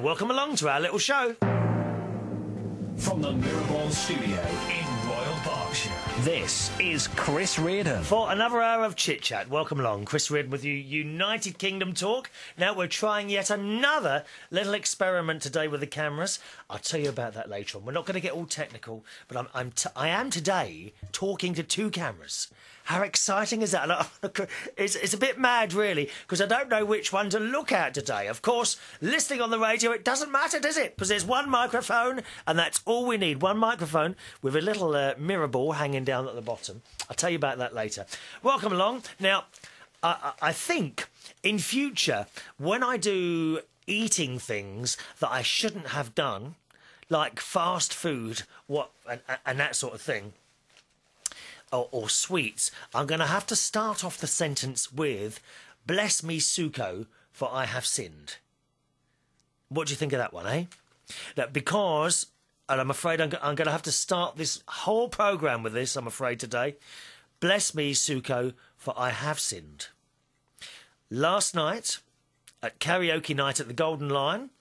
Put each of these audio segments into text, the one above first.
welcome along to our little show. From the Mirrorball studio in Royal Berkshire, this is Chris Reardon. For another hour of chit-chat, welcome along. Chris Reardon with you, United Kingdom talk. Now we're trying yet another little experiment today with the cameras. I'll tell you about that later on. We're not going to get all technical, but I am today talking to two cameras. How exciting is that? It's a bit mad, really, because I don't know which one to look at today. Of course, listening on the radio, it doesn't matter, does it? Because there's one microphone, and that's all we need. One microphone with a little mirror ball hanging down at the bottom. I'll tell you about that later. Welcome along. Now, I think in future, when I do eating things that I shouldn't have done, like fast food, and that sort of thing, or sweets, I'm going to have to start off the sentence with, "Bless me, Suko, for I have sinned." What do you think of that one, eh? That because, and I'm afraid I'm going to have to start this whole programme with this, I'm afraid, today. Bless me, Suko, for I have sinned. Last night, at karaoke night at the Golden Lion,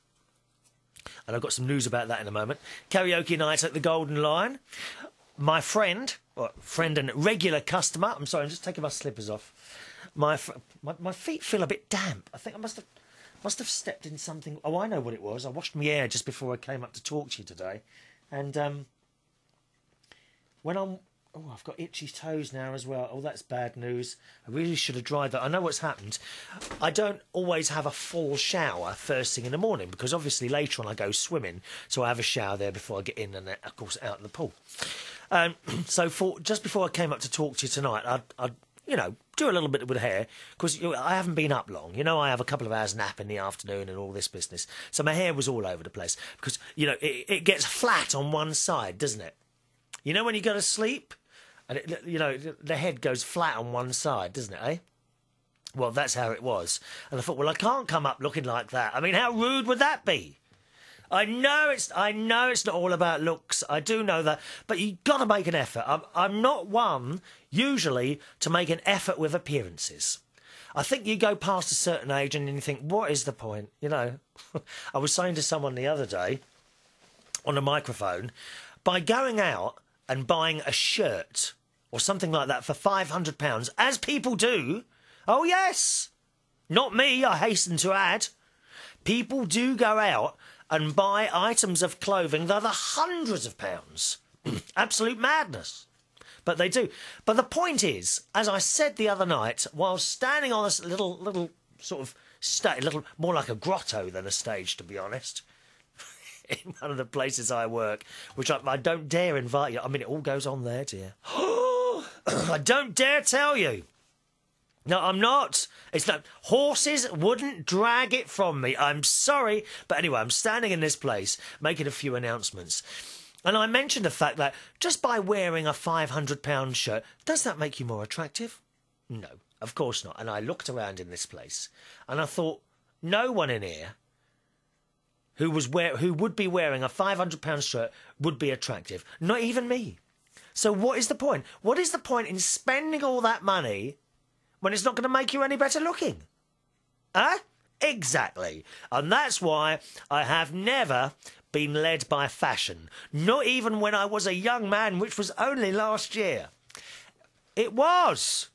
and I've got some news about that in a moment, karaoke night at the Golden Lion, my friend and regular customer, I'm sorry, I'm just taking my slippers off. My feet feel a bit damp. I think I must have stepped in something. Oh, I know what it was. I washed my hair just before I came up to talk to you today. And I've got itchy toes now as well. Oh, that's bad news. I really should have dried that. I know what's happened. I don't always have a full shower first thing in the morning because obviously later on I go swimming, so I have a shower there before I get in and, of course, out in the pool. So just before I came up to talk to you tonight, I'd do a little bit with hair because I haven't been up long. I have a couple of hours nap in the afternoon and all this business. So my hair was all over the place because, it gets flat on one side, doesn't it? When you go to sleep and, the head goes flat on one side, doesn't it, eh? Well, that's how it was. And I thought, well, I can't come up looking like that. I mean, how rude would that be? I know it's not all about looks. I do know that, but you've got to make an effort. I'm not one usually to make an effort with appearances. I think you go past a certain age and you think, what is the point? I was saying to someone the other day on a microphone, by going out and buying a shirt or something like that for £500, as people do. Oh yes, not me. I hasten to add, people do go out and buy items of clothing that are hundreds of pounds. Absolute madness. But they do. But the point is, as I said the other night, while standing on this little sort of stage, more like a grotto than a stage, to be honest, in one of the places I work, which I don't dare invite you. I mean, it all goes on there, dear. I don't dare tell you. No, I'm not. It's not. Horses wouldn't drag it from me. I'm sorry. But anyway, I'm standing in this place making a few announcements. And I mentioned the fact that just by wearing a £500 shirt, does that make you more attractive? No, of course not. And I looked around in this place and I thought, no one in here who would be wearing a £500 shirt would be attractive. Not even me. So what is the point? What is the point in spending all that money when it's not going to make you any better looking? Huh? Exactly. And that's why I have never been led by fashion. Not even when I was a young man, which was only last year. It was.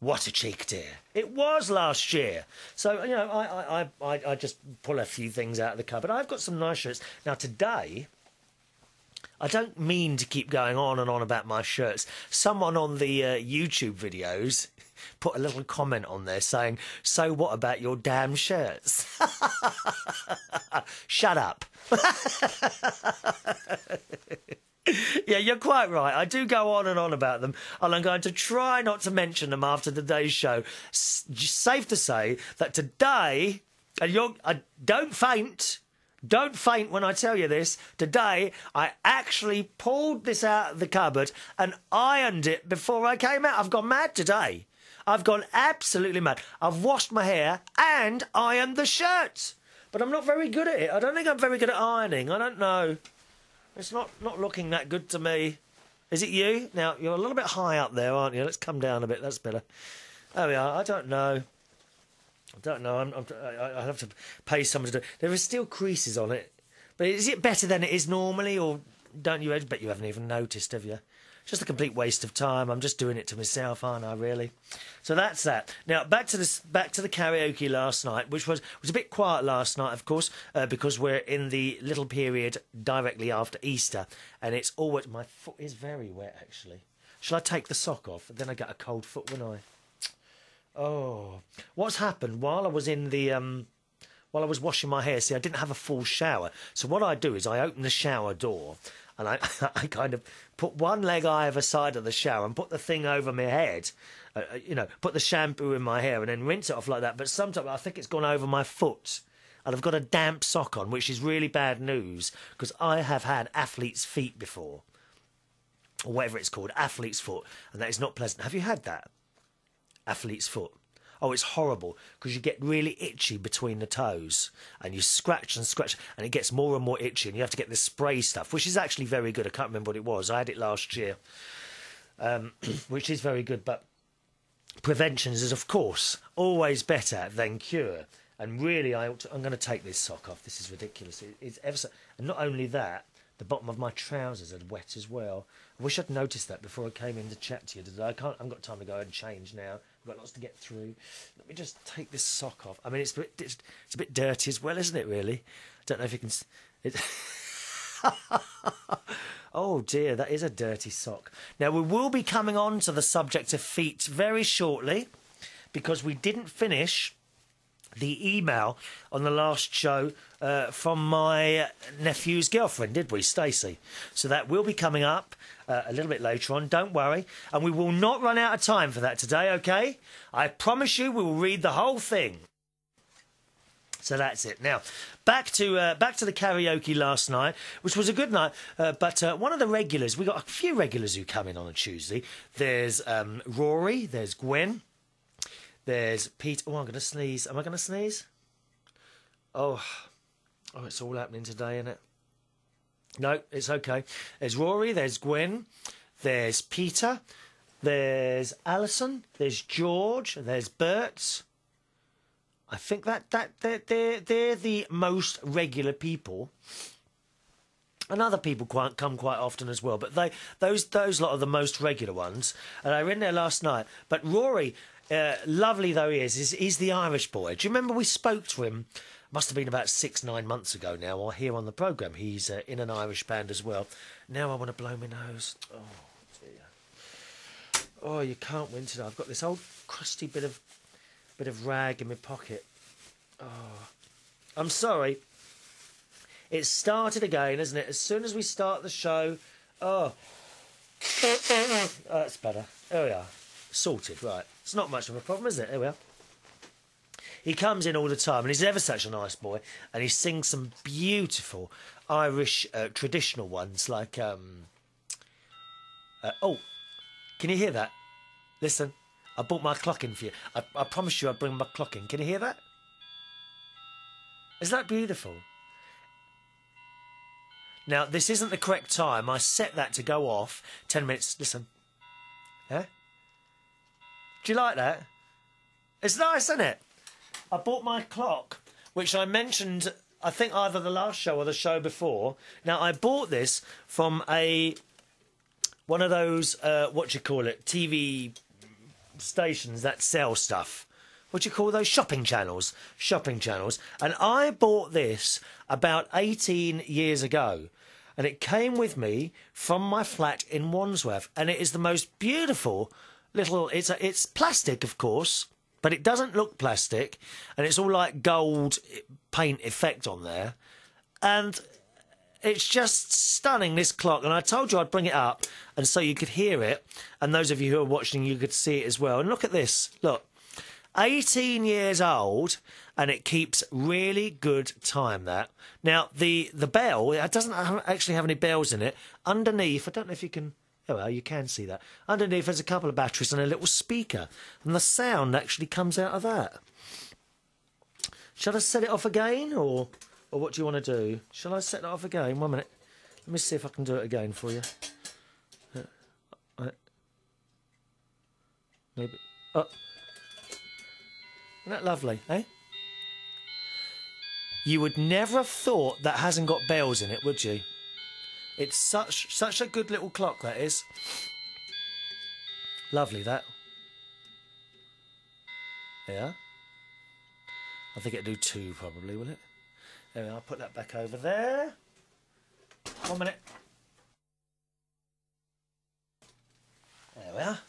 What a cheek, dear. It was last year. So, I just pull a few things out of the cupboard. I've got some nice shirts. Now, today, I don't mean to keep going on and on about my shirts. Someone on the YouTube videos put a little comment on there saying, "So what about your damn shirts?" Shut up. Yeah, you're quite right. I do go on and on about them, and I'm going to try not to mention them after today's show. Safe to say that today, and don't faint. Don't faint when I tell you this. Today, I actually pulled this out of the cupboard and ironed it before I came out. I've gone mad today. I've gone absolutely mad. I've washed my hair and ironed the shirt. But I'm not very good at it. I don't think I'm very good at ironing. I don't know. It's not looking that good to me. Is it you? Now, you're a little bit high up there, aren't you? Let's come down a bit. That's better. There we are. I don't know. I don't know. I have to pay someone to do. There are still creases on it, but is it better than it is normally, or don't you? I bet you haven't even noticed, have you? Just a complete waste of time. I'm just doing it to myself, aren't I? Really. So that's that. Now back to the karaoke last night, which was a bit quiet last night, of course, because we're in the little period directly after Easter, and it's always my foot is very wet actually. Shall I take the sock off? Then I get a cold foot, wouldn't I? Oh, what's happened while I was in the while I was washing my hair? See, I didn't have a full shower, so what I do is I open the shower door. And I kind of put one leg either side of the shower and put the thing over my head, put the shampoo in my hair and then rinse it off like that. But sometimes I think it's gone over my foot. And I've got a damp sock on, which is really bad news because I have had athlete's feet before. Or whatever it's called, athlete's foot. And that is not pleasant. Have you had that? Athlete's foot. Oh, it's horrible because you get really itchy between the toes and you scratch and scratch and it gets more and more itchy and you have to get this spray stuff, which is actually very good. I can't remember what it was. I had it last year, which is very good. But prevention is, of course, always better than cure. And really, I'm going to take this sock off. This is ridiculous. It's ever so... And not only that, the bottom of my trousers are wet as well. I wish I'd noticed that before I came in to chat to you today. I haven't got time to go and change now. I've got lots to get through. Let me just take this sock off. I mean, it's a bit dirty as well, isn't it, really? I don't know if you can... Oh, dear, that is a dirty sock. Now, we will be coming on to the subject of feet very shortly because we didn't finish the email on the last show from my nephew's girlfriend, did we, Stacey? So that will be coming up a little bit later on, don't worry. And we will not run out of time for that today, OK? I promise you we will read the whole thing. So that's it. Now, back to the karaoke last night, which was a good night. But one of the regulars, we got a few regulars who come in on a Tuesday. There's Rory, there's Gwen. There's Pete. Oh, I'm going to sneeze. Am I going to sneeze? Oh, it's all happening today, isn't it? No, it's okay. There's Rory, there's Gwen, there's Peter, there's Alison, there's George, there's Bert. I think that they're the most regular people. And other people come quite often as well. But those lot are the most regular ones. And I were in there last night. But Rory... lovely though he is, he's the Irish boy. Do you remember we spoke to him, must have been about 6-9 months ago now, or here on the programme. He's in an Irish band as well. Now I want to blow my nose. Oh, dear. Oh, you can't win today. I've got this old crusty bit of rag in my pocket. Oh, I'm sorry. It started again, isn't it? As soon as we start the show... Oh, that's better. There we are. Sorted, right. It's not much of a problem, is it? There we are. He comes in all the time, and he's ever such a nice boy, and he sings some beautiful Irish traditional ones, like... oh, can you hear that? Listen, I brought my clock in for you. I promised you I'd bring my clock in. Can you hear that? Isn't that beautiful? Now, this isn't the correct time. I set that to go off 10 minutes. Listen. Yeah? Do you like that? It's nice, isn't it? I bought my clock, which I mentioned, I think, either the last show or the show before. Now, I bought this from one of those, what do you call it, TV stations that sell stuff. What do you call those? Shopping channels. Shopping channels. And I bought this about 18 years ago. And it came with me from my flat in Wandsworth. And it is the most beautiful... It's plastic, of course, but it doesn't look plastic, and it's all like gold paint effect on there, and it's just stunning, this clock. And I told you I'd bring it up, and so you could hear it, and those of you who are watching, you could see it as well. And look at this, look, 18 years old, and it keeps really good time. That now the bell, it doesn't actually have any bells in it. Underneath, I don't know if you can. Oh, well, you can see that. Underneath there's a couple of batteries and a little speaker. And the sound actually comes out of that. Shall I set it off again? Or what do you want to do? Shall I set it off again? 1 minute. Let me see if I can do it again for you. Maybe. Oh. Isn't that lovely, eh? You would never have thought that hasn't got bells in it, would you? It's such a good little clock, that is. Lovely, that. Yeah. I think it'll do 2, probably, will it? There we are. I'll put that back over there. 1 minute. There we are.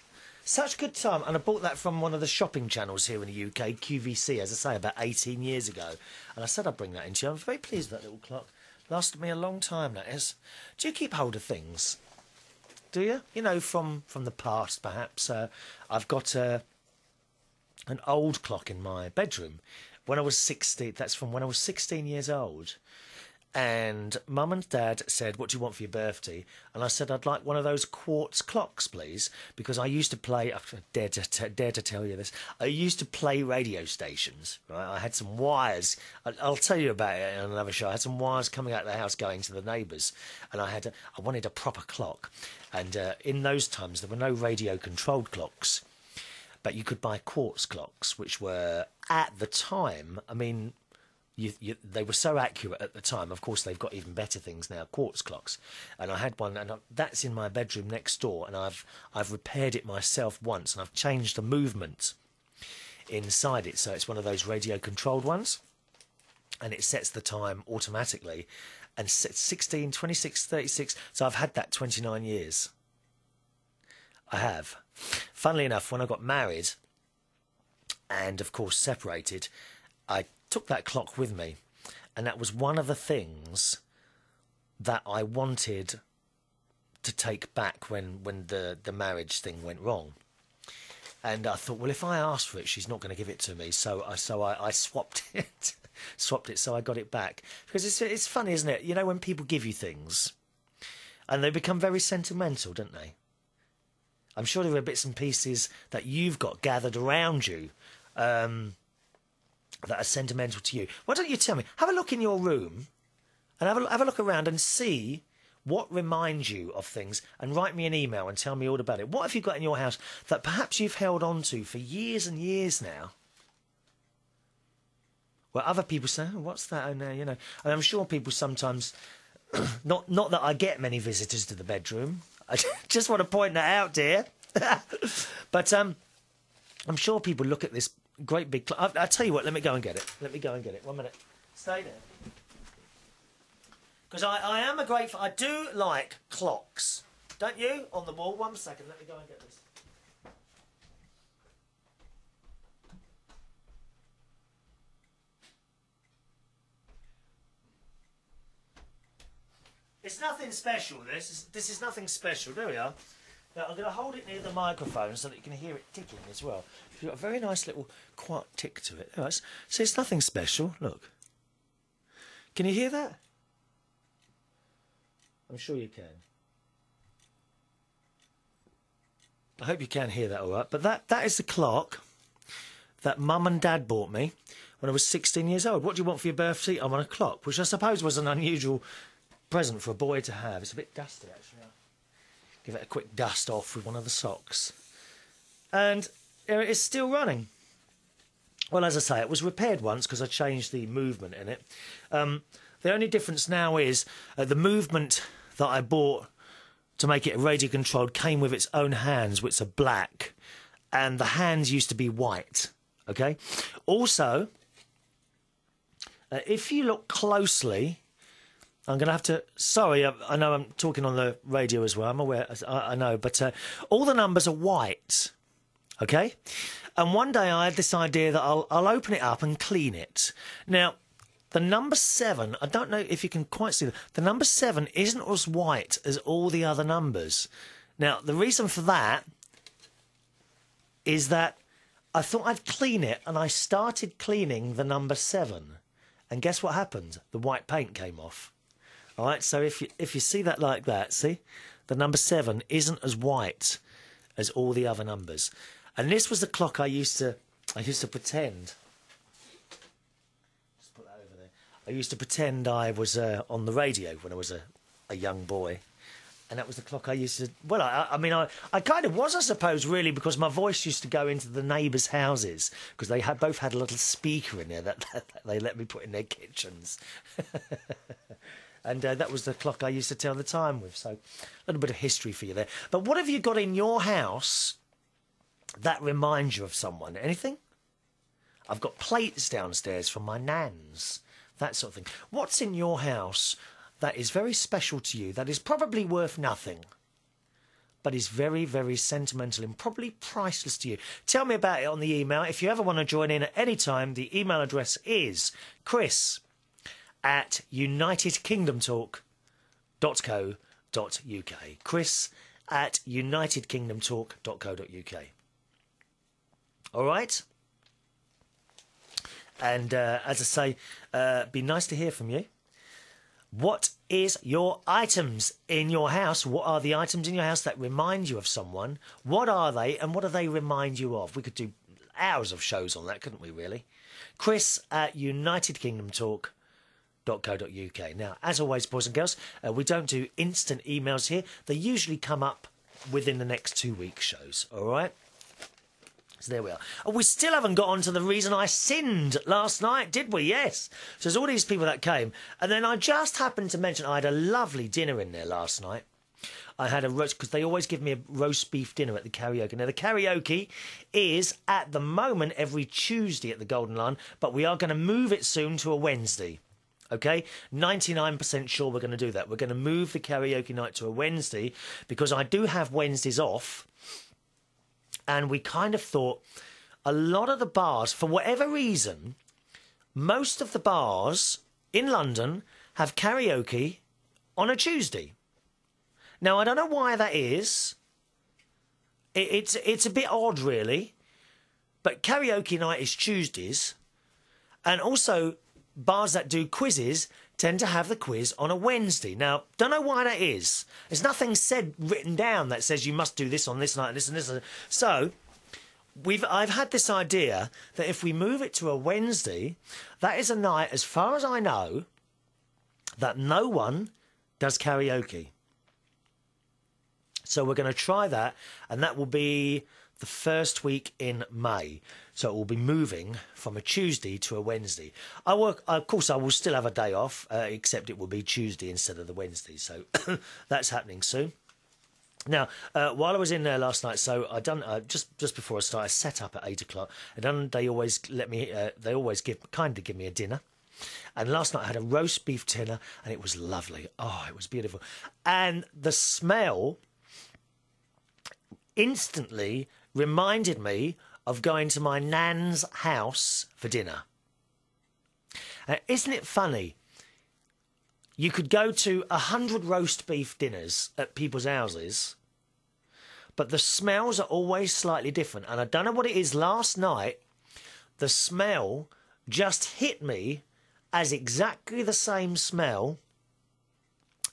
Such good time. And I bought that from one of the shopping channels here in the UK, QVC, as I say, about 18 years ago. And I said I'd bring that into you. I'm very pleased with that little clock. Lasted me a long time, that is. Do you keep hold of things? Do you? You know, from the past, perhaps. I've got an old clock in my bedroom. When I was 16, that's from when I was 16 years old. And Mum and Dad said, what do you want for your birthday? And I said, I'd like one of those quartz clocks, please. Because I used to play, I dare to tell you this, I used to play radio stations, right? I had some wires, I'll tell you about it in another show. I had some wires coming out of the house going to the neighbours. And I wanted a proper clock. And in those times, there were no radio-controlled clocks. But you could buy quartz clocks, which were, at the time, I mean... they were so accurate at the time. Of course, they've got even better things now, quartz clocks. And I had one, and that's in my bedroom next door. And I've repaired it myself once, and I've changed the movement inside it. So it's one of those radio-controlled ones, and it sets the time automatically. And sets 16, 26, 36. So I've had that 29 years. I have. Funnily enough, when I got married, and of course separated, I took that clock with me, and that was one of the things that I wanted to take back when the marriage thing went wrong. And I thought, well, if I ask for it, she's not going to give it to me, so I swapped it. Swapped it, so I got it back. Because it's funny, isn't it? You know, when people give you things and they become very sentimental, don't they? I'm sure there are bits and pieces that you've got gathered around you that are sentimental to you. Why don't you tell me? Have a look in your room and have a look around and see what reminds you of things, and write me an email and tell me all about it. What have you got in your house that perhaps you've held on to for years and years now? Well, other people say, oh, what's that? Oh, no, you know. And I'm sure people sometimes, not that I get many visitors to the bedroom. I just want to point that out, dear. But I'm sure people look at this great big clock. I'll tell you what, let me go and get it. 1 minute. Stay there. Because I am a great... I do like clocks. Don't you? On the wall. 1 second, let me go and get this. It's nothing special, this. This is nothing special. There we are. Now, I'm going to hold it near the microphone so that you can hear it ticking as well. It's got a very nice little quiet tick to it. Right, so it's nothing special. Look. Can you hear that? I'm sure you can. I hope you can hear that all right. But that is the clock that Mum and Dad bought me when I was 16 years old. What do you want for your birthday? I want a clock, which I suppose was an unusual present for a boy to have. It's a bit dusty, actually. I'll give it a quick dust off with one of the socks. And it is still running. Well, as I say, it was repaired once because I changed the movement in it. The only difference now is the movement that I bought to make it radio controlled came with its own hands, which are black, and the hands used to be white. Okay. Also, if you look closely, I'm going to have to... Sorry, I know I'm talking on the radio as well. I'm aware. I know, but all the numbers are white. Okay. And one day I had this idea that I'll open it up and clean it. Now, the number 7, I don't know if you can quite see that. The number 7 isn't as white as all the other numbers. Now, the reason for that is that I thought I'd clean it, and I started cleaning the number 7. And guess what happened? The white paint came off. All right, so if you see that like that, see? The number 7 isn't as white as all the other numbers. And this was the clock I used to pretend. Just put that over there. I used to pretend I was on the radio when I was a young boy. And that was the clock I used to... Well, I mean, I kind of was, I suppose, really, because my voice used to go into the neighbours' houses, because they both had a little speaker in there that they let me put in their kitchens. And that was the clock I used to tell the time with. So a little bit of history for you there. But what have you got in your house that reminds you of someone? Anything? I've got plates downstairs from my nans, that sort of thing. What's in your house that is very special to you, that is probably worth nothing, but is very, very sentimental and probably priceless to you? Tell me about it on the email. If you ever want to join in at any time, the email address is chris@unitedkingdomtalk.co.uk. chris@unitedkingdomtalk.co.uk. All right? And as I say, be nice to hear from you. What is your items in your house? What are the items in your house that remind you of someone? What are they, and what do they remind you of? We could do hours of shows on that, couldn't we, really? chris@unitedkingdomtalk.co.uk. Now, as always, boys and girls, we don't do instant emails here. They usually come up within the next 2 week shows, all right? So there we are. Oh, we still haven't got on to the reason I sinned last night, did we? Yes. So there's all these people that came. And then I just happened to mention I had a lovely dinner in there last night. I had a roast, because they always give me a roast beef dinner at the karaoke. Now, the karaoke is, at the moment, every Tuesday at the Golden Lion, but we are going to move it soon to a Wednesday. Okay? 99% sure we're going to do that. We're going to move the karaoke night to a Wednesday, because I do have Wednesdays off. And we kind of thought a lot of the bars, for whatever reason, most of the bars in London have karaoke on a Tuesday. Now, I don't know why that is. It's a bit odd, really. But karaoke night is Tuesdays. And also, bars that do quizzes tend to have the quiz on a Wednesday. Now, don't know why that is. There's nothing written down that says you must do this on this night, and this and this. So, I've had this idea that if we move it to a Wednesday, that is a night, as far as I know, that no one does karaoke. So we're going to try that, and that will be the first week in May. So it will be moving from a Tuesday to a Wednesday. Of course, I will still have a day off, except it will be Tuesday instead of the Wednesday. So that's happening soon. Now, while I was in there last night, so I done just before I started, I set up at 8 o'clock, and then they always kindly give me a dinner. And last night I had a roast beef dinner, and it was lovely. Oh, it was beautiful, and the smell instantly reminded me of going to my nan's house for dinner. Isn't it funny? You could go to 100 roast beef dinners at people's houses, but the smells are always slightly different. And I don't know what it is. Last night, the smell just hit me as exactly the same smell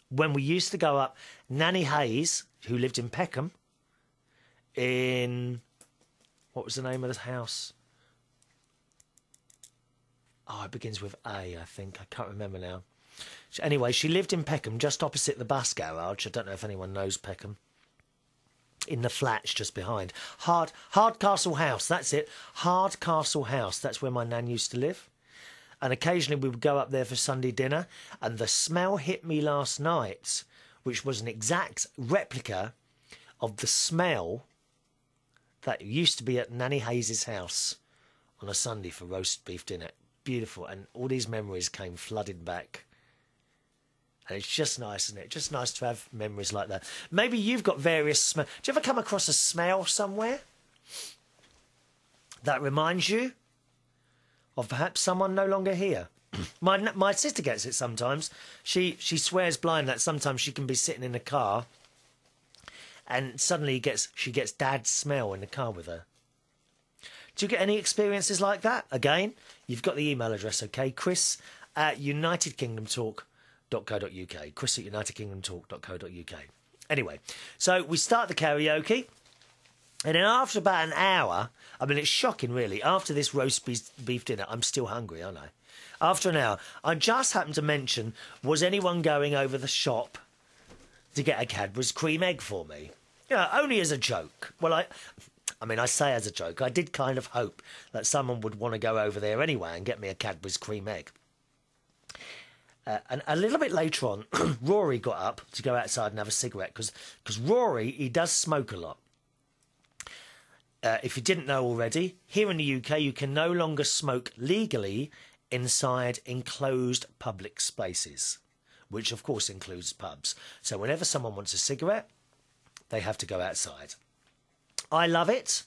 when we used to go up. Nanny Hayes, who lived in Peckham, in... what was the name of the house? Oh, it begins with A, I think. I can't remember now. Anyway, she lived in Peckham, just opposite the bus garage. I don't know if anyone knows Peckham. In the flats just behind. Hardcastle House, that's it. Hardcastle House, that's where my nan used to live. And occasionally we would go up there for Sunday dinner, and the smell hit me last night, which was an exact replica of the smell that used to be at Nanny Hayes' house on a Sunday for roast beef dinner. Beautiful. And all these memories came flooding back. And it's just nice, isn't it? Just nice to have memories like that. Maybe you've got various smells. Do you ever come across a smell somewhere that reminds you of perhaps someone no longer here? My sister gets it sometimes. She swears blind that sometimes she can be sitting in a car and suddenly she gets Dad's smell in the car with her. Do you get any experiences like that? Again, you've got the email address, okay? chris@unitedkingdomtalk.co.uk. chris@unitedkingdomtalk.co.uk. Anyway, so we start the karaoke, and then after about an hour, I mean, it's shocking, really. After this roast beef dinner, I'm still hungry, aren't I? After an hour, I just happened to mention, was anyone going over the shop to get a Cadbury's cream egg for me. You know, only as a joke. Well, I mean, I say as a joke. I did kind of hope that someone would want to go over there anyway and get me a Cadbury's cream egg. And a little bit later on, Rory got up to go outside and have a cigarette because Rory, he does smoke a lot. If you didn't know already, here in the UK, you can no longer smoke legally inside enclosed public spaces, which of course includes pubs. So whenever someone wants a cigarette, they have to go outside. I love it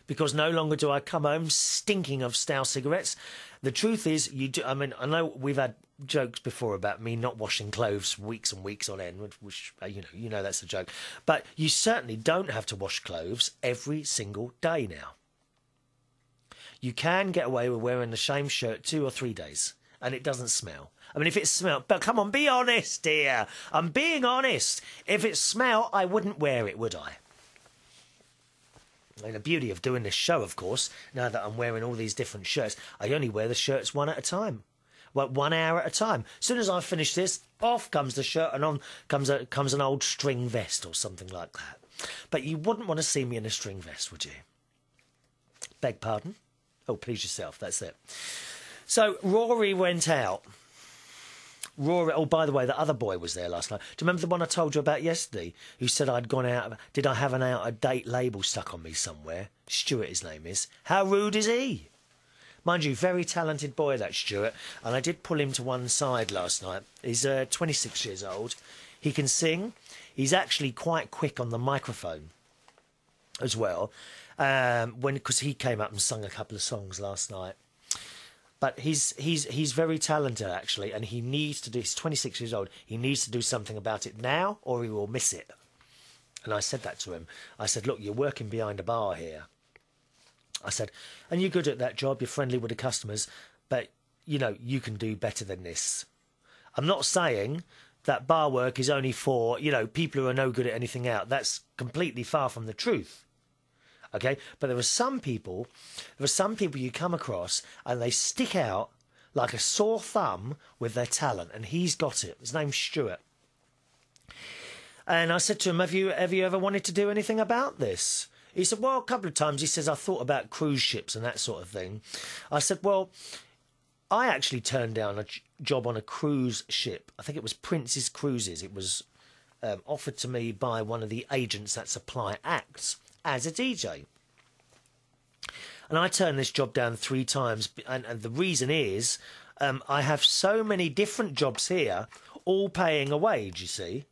because no longer do I come home stinking of stale cigarettes. The truth is, you do. I mean, I know we've had jokes before about me not washing clothes weeks and weeks on end, which you know that's a joke. But you certainly don't have to wash clothes every single day now. You can get away with wearing the same shirt 2 or 3 days, and it doesn't smell. I mean, if it smelled, but come on, be honest, dear. I'm being honest. If it smelled, I wouldn't wear it, would I? And the beauty of doing this show, of course, now that I'm wearing all these different shirts, I only wear the shirts one at a time. Well, 1 hour at a time. As soon as I finish this, off comes the shirt and on comes an old string vest or something like that. But you wouldn't want to see me in a string vest, would you? Beg pardon? Oh, please yourself, that's it. So Rory went out. Rory, oh, by the way, the other boy was there last night. Do you remember the one I told you about yesterday? Who said I'd gone out, did I have an out-of-date label stuck on me somewhere? Stuart, his name is. How rude is he? Mind you, very talented boy, that Stuart. And I did pull him to one side last night. He's 26 years old. He can sing. He's actually quite quick on the microphone as well. Because he came up and sung a couple of songs last night. But he's very talented, actually, and he needs to do... He's 26 years old. He needs to do something about it now or he will miss it. And I said that to him. I said, look, you're working behind a bar here. I said, and you're good at that job, you're friendly with the customers, but, you know, you can do better than this. I'm not saying that bar work is only for, you know, people who are no good at anything out. That's completely far from the truth. Okay, but there are some people you come across and they stick out like a sore thumb with their talent, and he's got it. His name's Stuart. And I said to him, have you ever wanted to do anything about this? He said, well, a couple of times. He says, I thought about cruise ships and that sort of thing. I said, well, I actually turned down a job on a cruise ship. I think it was Prince's Cruises. It was offered to me by one of the agents that supply acts as a DJ. And I turned this job down 3 times. And the reason is I have so many different jobs here, all paying a wage, you see.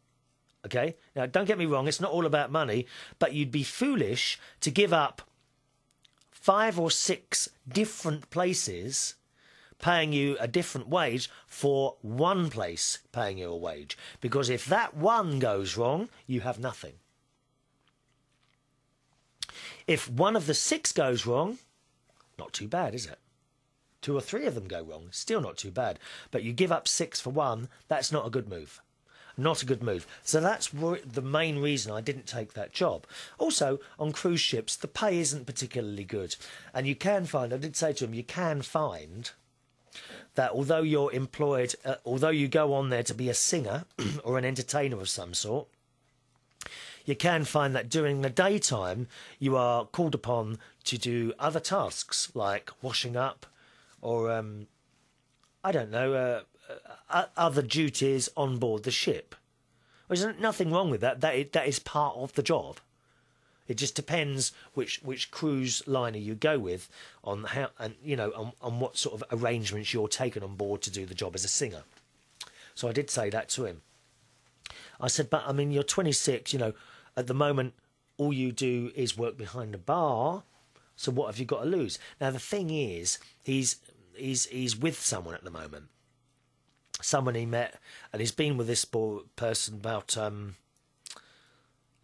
Okay? Now, don't get me wrong, it's not all about money, but you'd be foolish to give up 5 or 6 different places paying you a different wage for one place paying you a wage. Because if that one goes wrong, you have nothing. If one of the 6 goes wrong, not too bad, is it? 2 or 3 of them go wrong, still not too bad. But you give up 6 for one, that's not a good move. Not a good move. So that's the main reason I didn't take that job. Also, on cruise ships, the pay isn't particularly good. And you can find, I did say to him, you can find that although you're employed, although you go on there to be a singer or an entertainer of some sort, you can find that during the daytime you are called upon to do other tasks like washing up or, I don't know, other duties on board the ship. There's nothing wrong with that. That is part of the job. It just depends which cruise liner you go with on how, and you know, on what sort of arrangements you're taken on board to do the job as a singer. So I did say that to him. I said, but I mean, you're 26. You know, at the moment, all you do is work behind the bar. So what have you got to lose? Now the thing is, he's with someone at the moment. Someone he met, and he's been with this person about,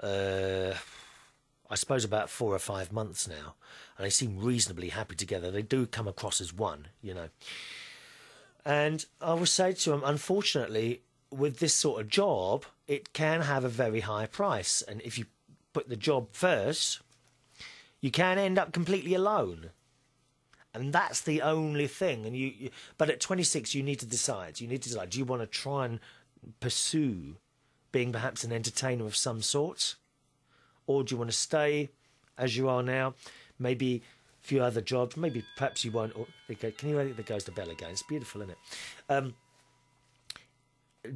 I suppose about 4 or 5 months now, and they seem reasonably happy together. They do come across as one, you know. And I would say to him, unfortunately, with this sort of job, it can have a very high price, and if you put the job first, you can end up completely alone. And that's the only thing. But at 26, you need to decide. You need to decide, do you want to try and pursue being perhaps an entertainer of some sort? Or do you want to stay as you are now? Maybe a few other jobs. Maybe perhaps you won't. Or, can you hear there goes the bell again? It's beautiful, isn't it?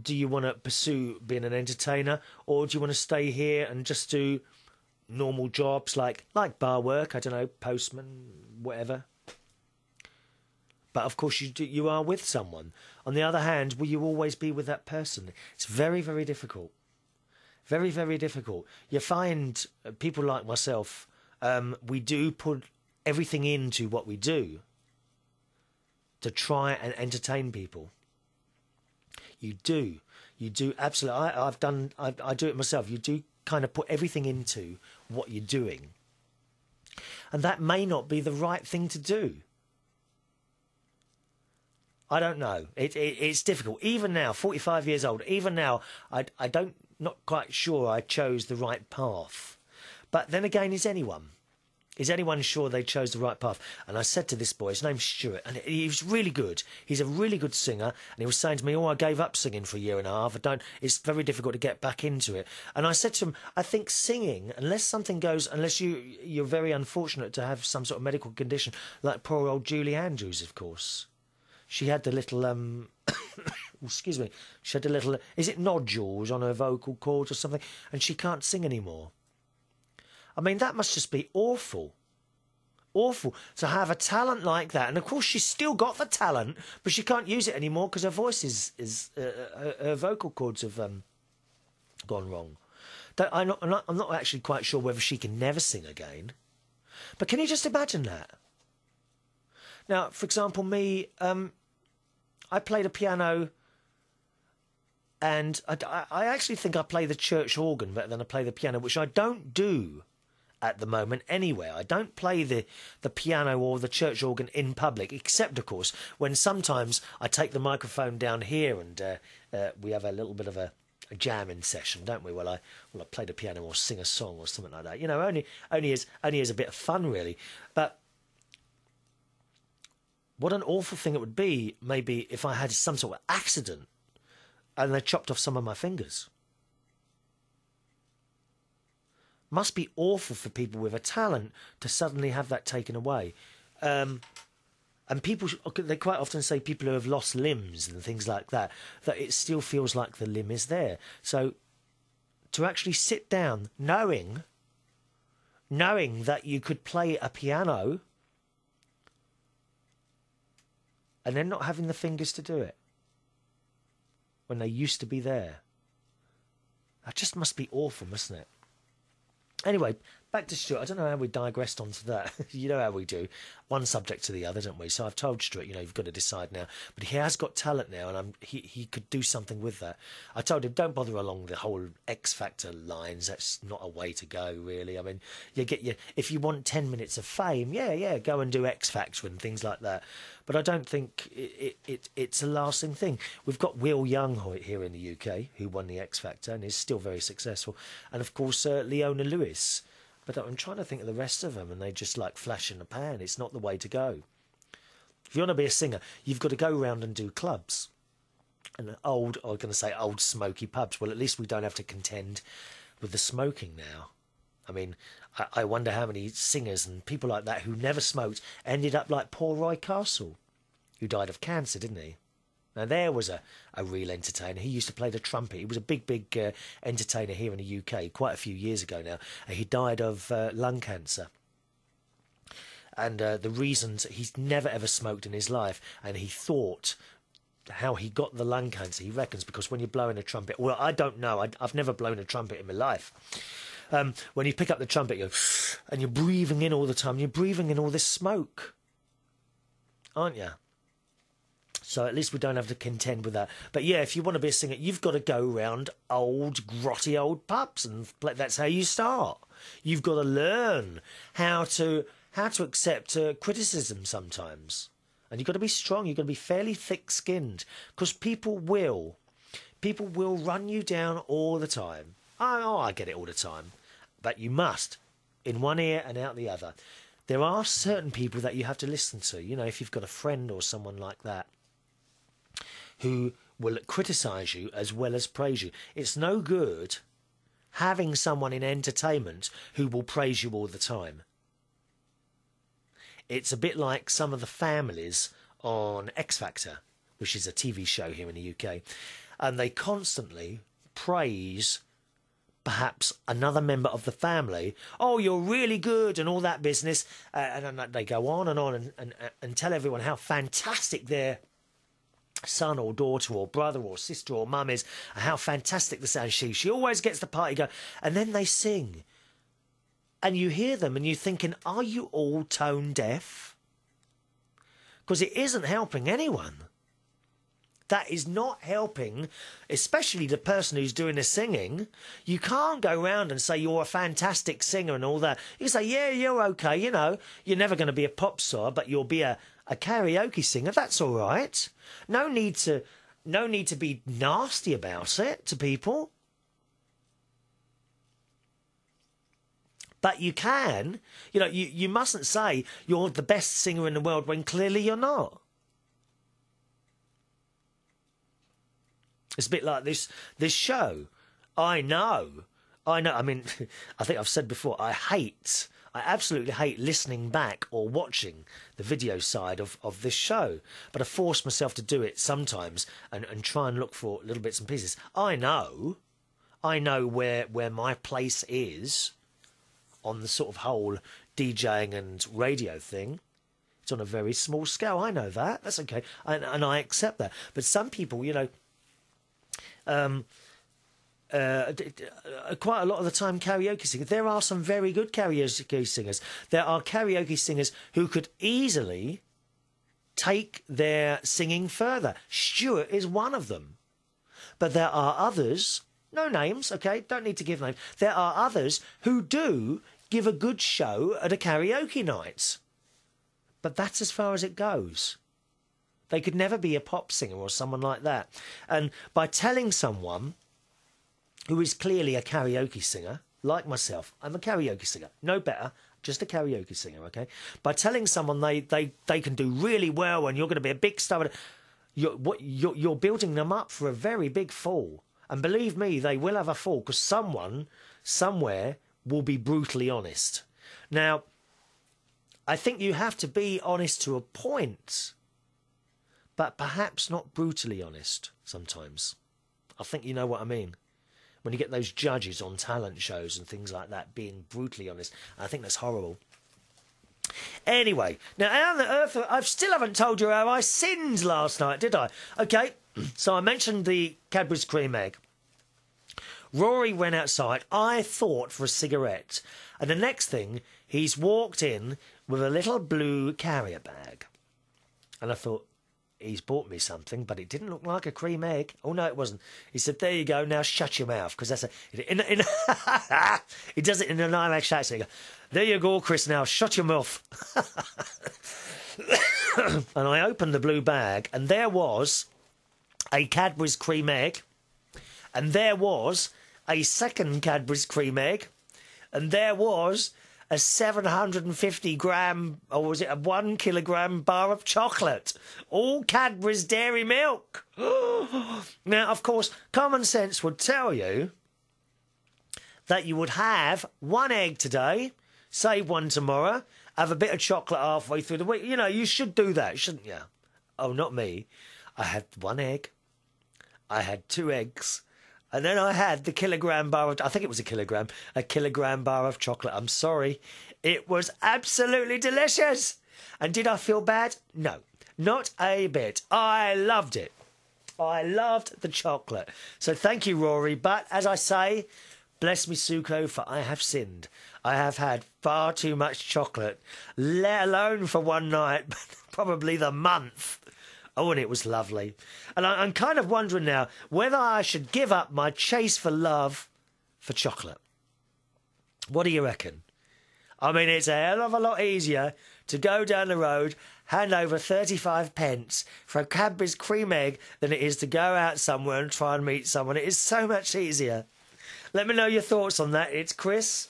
Do you want to pursue being an entertainer, or do you want to stay here and just do normal jobs like bar work? I don't know, postman, whatever. But of course you are with someone. On the other hand, will you always be with that person? It's very, very difficult. Very, very difficult. You find people like myself, we do put everything into what we do to try and entertain people. You do absolutely. I do it myself. You do kind of put everything into what you're doing, and that may not be the right thing to do. I don't know. It's difficult. Even now, 45 years old. Even now, not quite sure I chose the right path. But then again, is anyone sure they chose the right path? And I said to this boy, his name's Stuart, and he was really good. He's a really good singer, and he was saying to me, I gave up singing for a year and a half. It's very difficult to get back into it. And I said to him, I think singing, unless you're very unfortunate to have some sort of medical condition, like poor old Julie Andrews, of course. She had the little, excuse me, she had the little, is it nodules on her vocal cords or something? And she can't sing anymore. I mean, that must just be awful. Awful to have a talent like that. And of course, she's still got the talent, but she can't use it anymore because her voice her vocal cords have gone wrong. I'm not actually quite sure whether she can never sing again. But can you just imagine that? Now, for example, me, I played a piano, and I actually think I play the church organ better than I play the piano, which I don't do at the moment anywhere. I don't play the piano or the church organ in public, except, of course, when sometimes I take the microphone down here and we have a little bit of a jamming session, don't we? Well, I play the piano or sing a song or something like that. You know, only as a bit of fun, really. But what an awful thing it would be, maybe, if I had some sort of accident and they chopped off some of my fingers. Must be awful for people with a talent to suddenly have that taken away. And people, they quite often say people who have lost limbs and things like that it still feels like the limb is there. So to actually sit down knowing that you could play a piano and then not having the fingers to do it when they used to be there. That just must be awful, mustn't it? Anyway, back to Stuart. I don't know how we digressed onto that. You know how we do. One subject to the other, don't we? So I've told Stuart, you've got to decide now. But he has got talent now, and he could do something with that. I told him, don't bother along the whole X Factor lines. That's not a way to go, really. I mean, if you want 10 minutes of fame, yeah, go and do X Factor and things like that. But I don't think it's a lasting thing. We've got Will Young here in the UK, who won the X Factor and is still very successful. And, of course, Leona Lewis. But I'm trying to think of the rest of them, and they just like flash in the pan. It's not the way to go. If you want to be a singer, you've got to go around and do clubs. And old smoky pubs. Well, at least we don't have to contend with the smoking now. I mean, I wonder how many singers and people like that who never smoked ended up like poor Roy Castle, who died of cancer, didn't he? Now, there was a real entertainer. He used to play the trumpet. He was a big entertainer here in the UK quite a few years ago now. He died of lung cancer. And the reasons, he's never ever smoked in his life. And he thought how he got the lung cancer, he reckons, because when you're blowing a trumpet... Well, I don't know. I've never blown a trumpet in my life. When you pick up the trumpet, and you're breathing in all the time. You're breathing in all this smoke, aren't you? So at least we don't have to contend with that. But yeah, if you want to be a singer, you've got to go round grotty old pubs, and that's how you start. You've got to learn how to accept criticism sometimes, and you've got to be strong. You've got to be fairly thick-skinned, because people will run you all all the time. Oh, I get it all the time, but you must, in one ear and out the other. There are certain people that you have to listen to. If you've got a friend or someone like that, who will criticise you as well as praise you. It's no good having someone in entertainment who will praise you all the time. It's a bit like some of the families on X Factor, which is a TV show here in the UK, and they constantly praise perhaps another member of the family. Oh, you're really good and all that business. And they go on and tell everyone how fantastic their son or daughter or brother or sister or mum is, and how fantastic the sound she always gets the party going. And then they sing. And you hear them and you're thinking, are you all tone deaf? Because it isn't helping anyone. That is not helping, especially the person who's doing the singing. You can't go round and say you're a fantastic singer and all that. You can say, yeah, you're okay, you know. You're never going to be a pop star, but you'll be a karaoke singer. That's all right. No need to be nasty about it to people. But you can. You know, you mustn't say you're the best singer in the world when clearly you're not. It's a bit like this show. I know. I mean, I think I've said before, I absolutely hate listening back or watching the video side of this show. But I force myself to do it sometimes and try and look for little bits and pieces. I know where my place is on the sort of whole DJing and radio thing. It's on a very small scale. I know that. That's okay. And I accept that. But some people, you know, quite a lot of the time karaoke singers. There are some very good karaoke singers. There are karaoke singers who could easily take their singing further. Stuart is one of them. But there are others, no names, okay, don't need to give names. There are others who do give a good show at a karaoke night. But that's as far as it goes. They could never be a pop singer or someone like that. And by telling someone who is clearly a karaoke singer, like myself, I'm a karaoke singer, no better, just a karaoke singer, okay? By telling someone they can do really well and you're going to be a big star, you're building them up for a very big fall. And believe me, they will have a fall because someone, somewhere, will be brutally honest. Now, I think you have to be honest to a point, but perhaps not brutally honest sometimes. I think you know what I mean. When you get those judges on talent shows and things like that being brutally honest, I think that's horrible. Anyway, now how on the earth, I still haven't told you how I sinned last night, did I? Okay, so I mentioned the Cadbury's cream egg. Rory went outside, I thought, for a cigarette. And the next thing, he's walked in with a little blue carrier bag. And I thought, he's bought me something, but it didn't look like a cream egg. Oh, no, it wasn't. He said, there you go, now shut your mouth, because that's he does it in an Irish accent. There you go, Chris, now shut your mouth. And I opened the blue bag, and there was a Cadbury's cream egg, and there was a second Cadbury's cream egg, and there was a 750 gram, or was it a 1 kilogram bar of chocolate? All Cadbury's dairy milk. Now, of course, common sense would tell you that you would have one egg today, save one tomorrow, have a bit of chocolate halfway through the week. You know, you should do that, shouldn't you? Oh, not me. I had one egg. I had 2 eggs. And then I had the kilogram bar of, I think it was a kilogram bar of chocolate. I'm sorry. It was absolutely delicious. And did I feel bad? No, not a bit. I loved it. I loved the chocolate. So thank you, Rory. But as I say, bless me, Suko, for I have sinned. I have had far too much chocolate, let alone for one night, but probably the month. Oh, and it was lovely. And I'm kind of wondering now whether I should give up my chase for love for chocolate. What do you reckon? I mean, it's a hell of a lot easier to go down the road, hand over 35 pence for a Cadbury's cream egg than it is to go out somewhere and try and meet someone. It is so much easier. Let me know your thoughts on that. It's Chris.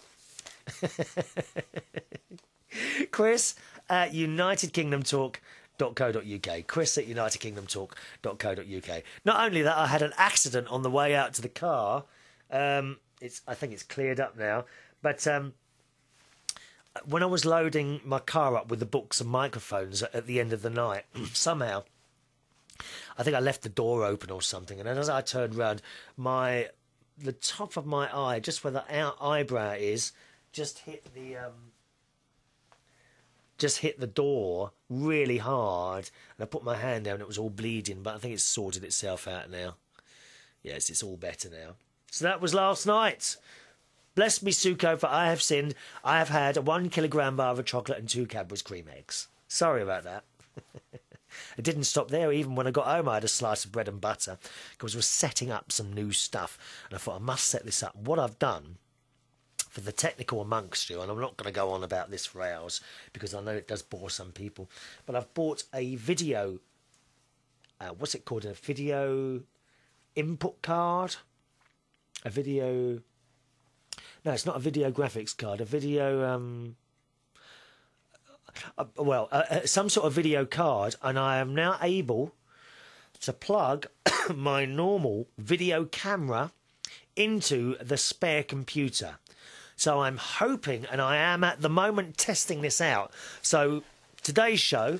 Chris at UnitedKingdomTalk.com. chris@unitedkingdomtalk.co.uk. chris@unitedkingdomtalk.co.uk. Not only that, I had an accident on the way out to the car. I think it's cleared up now. But when I was loading my car up with the books and microphones at the end of the night, somehow, I think I left the door open or something. And as I turned round, the top of my eye, just where the eyebrow is, just hit the door really hard, and I put my hand down and it was all bleeding, but I think it's sorted itself out now. Yes, it's all better now. So that was last night. Bless me, Suko, for I have sinned. I have had a 1 kilogram bar of chocolate and 2 Cadbury's cream eggs. Sorry about that. It didn't stop there. Even when I got home, I had a slice of bread and butter because I was setting up some new stuff. And I thought, I must set this up. What I've done, for the technical amongst you, and I'm not going to go on about this for hours because I know it does bore some people, but I've bought a video, what's it called? A video input card? A video... No, it's not a video graphics card. A video... some sort of video card, and I am now able to plug my normal video camera into the spare computer. So I'm hoping, and I am at the moment testing this out. So today's show,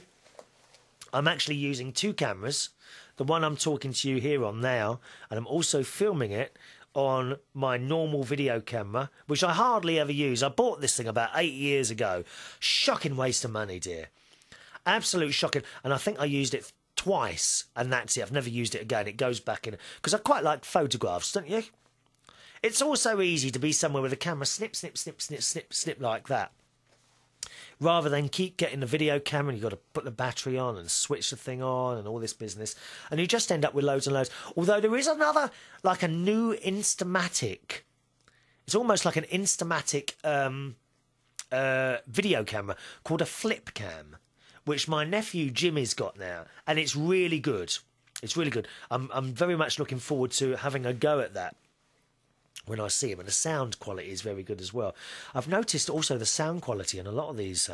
I'm actually using 2 cameras. The one I'm talking to you here on now, and I'm also filming it on my normal video camera, which I hardly ever use. I bought this thing about 8 years ago. Shocking waste of money, dear. Absolute shocking. And I think I used it twice, and that's it. I've never used it again. It goes back in. Because I quite like photographs, don't you? It's also easy to be somewhere with a camera, snip, snip, snip, snip, snip, snip like that. Rather than keep getting the video camera and you've got to put the battery on and switch the thing on and all this business. And you just end up with loads and loads. Although there is another, like a new Instamatic. It's almost like an Instamatic video camera called a flip cam, which my nephew Jimmy's got now. And it's really good. It's really good. I'm very much looking forward to having a go at that when I see him, and the sound quality is very good as well. I've noticed also the sound quality on a lot of these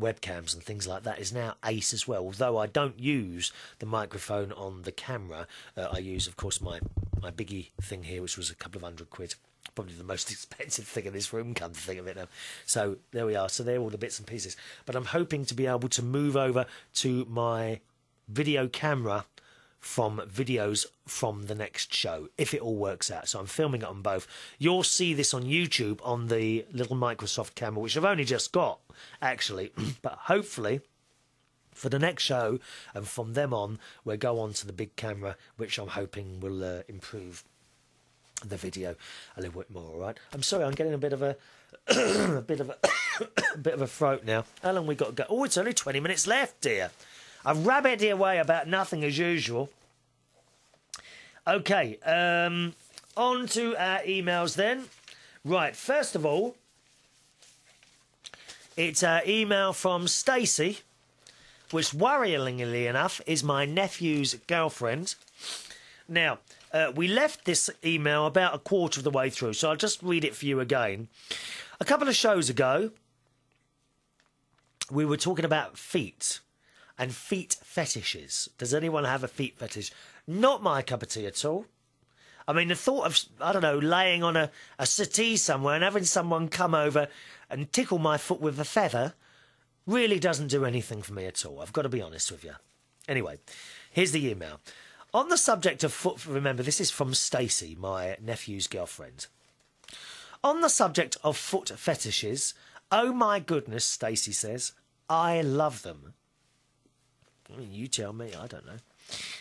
webcams and things like that is now ace as well, although I don't use the microphone on the camera. I use, of course, my biggie thing here, which was a couple of £100. Probably the most expensive thing in this room, come to think of it now. So there we are. So they're all the bits and pieces. But I'm hoping to be able to move over to my video camera from videos from the next show, if it all works out. So I'm filming it on both. You'll see this on YouTube on the little Microsoft camera, which I've only just got, actually. But hopefully, for the next show, and from them on, we'll go on to the big camera, which I'm hoping will improve the video a little bit more, all right? I'm sorry, I'm getting a bit of a... a bit of a throat now. How long we got to go? Oh, it's only 20 minutes left, dear. I've rabbited away about nothing as usual. Okay, on to our emails then. Right, first of all, it's our email from Stacey, which worryingly enough is my nephew's girlfriend. Now, we left this email about a quarter of the way through, so I'll just read it for you again. A couple of shows ago, we were talking about feet and feet fetishes. Does anyone have a feet fetish? Not my cup of tea at all. I mean, the thought of, I don't know, laying on a settee somewhere and having someone come over and tickle my foot with a feather really doesn't do anything for me at all. I've got to be honest with you. Anyway, here's the email. On the subject of foot, remember, this is from Stacey, my nephew's girlfriend. On the subject of foot fetishes, oh my goodness, Stacey says, I love them. I mean, you tell me, I don't know.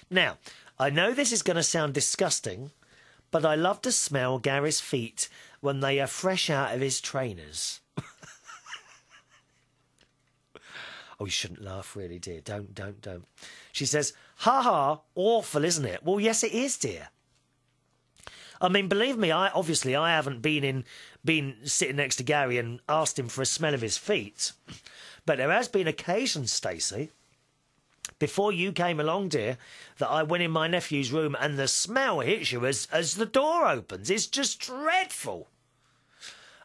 Now, I know this is going to sound disgusting, but I love to smell Gary's feet when they are fresh out of his trainers. Oh, you shouldn't laugh, really, dear. Don't. She says, ha ha, awful, isn't it? Well, yes, it is, dear. I mean, believe me, I haven't been sitting next to Gary and asked him for a smell of his feet. But there has been occasions, Stacey, before you came along, dear, that I went in my nephew's room and the smell hits you as the door opens. It's just dreadful.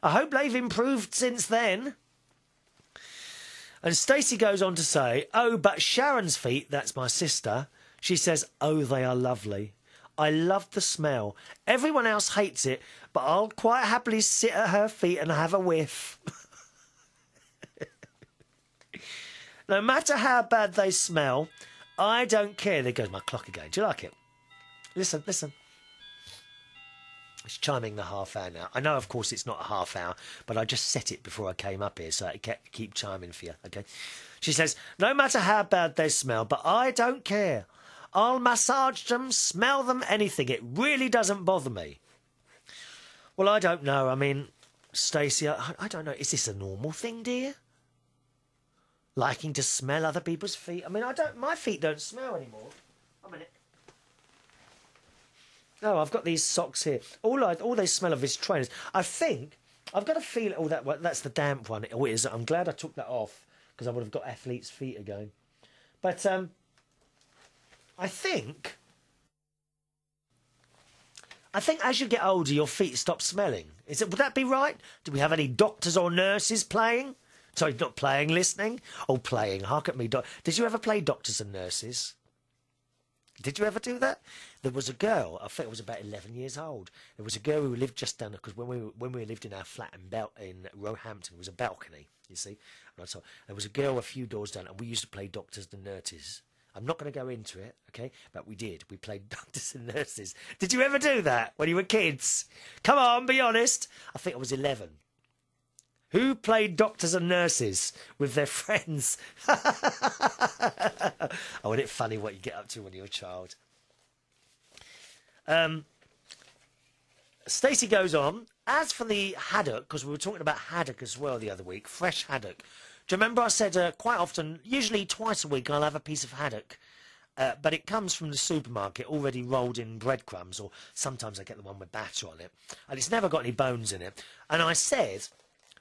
I hope they've improved since then. And Stacey goes on to say, oh, but Sharon's feet, that's my sister, she says, oh, they are lovely. I love the smell. Everyone else hates it, but I'll quite happily sit at her feet and have a whiff. No matter how bad they smell, I don't care. There goes my clock again. Do you like it? Listen, listen. It's chiming the half hour now. I know, of course, it's not a half hour, but I just set it before I came up here, so it keep chiming for you, okay? She says, no matter how bad they smell, but I don't care. I'll massage them, smell them, anything. It really doesn't bother me. Well, I don't know. I mean, Stacey, I don't know. Is this a normal thing, dear? Liking to smell other people's feet? I mean, my feet don't smell anymore. A minute. No, I've got these socks here. All they smell of is trainers. I think I've got a feel. Oh, that's the damp one. Oh, it is. I'm glad I took that off because I would have got athlete's feet again. But I think as you get older, your feet stop smelling. Would that be right? Do we have any doctors or nurses playing? Sorry, not playing, listening. Oh, playing. Hark at me. Did you ever play doctors and nurses? Did you ever do that? There was a girl, I think it was about 11 years old. There was a girl who lived just down there, because when we lived in our flat in Roehampton, it was a balcony, you see. And there was a girl a few doors down, and we used to play doctors and nurses. I'm not going to go into it, okay? But we did. We played doctors and nurses. Did you ever do that when you were kids? Come on, be honest. I think I was 11. Who played doctors and nurses with their friends? Oh, isn't it funny what you get up to when you're a child? Stacey goes on. As for the haddock, because we were talking about haddock as well the other week, fresh haddock. Do you remember I said quite often, usually twice a week, I'll have a piece of haddock. But it comes from the supermarket already rolled in breadcrumbs, or sometimes I get the one with batter on it. And it's never got any bones in it. And I said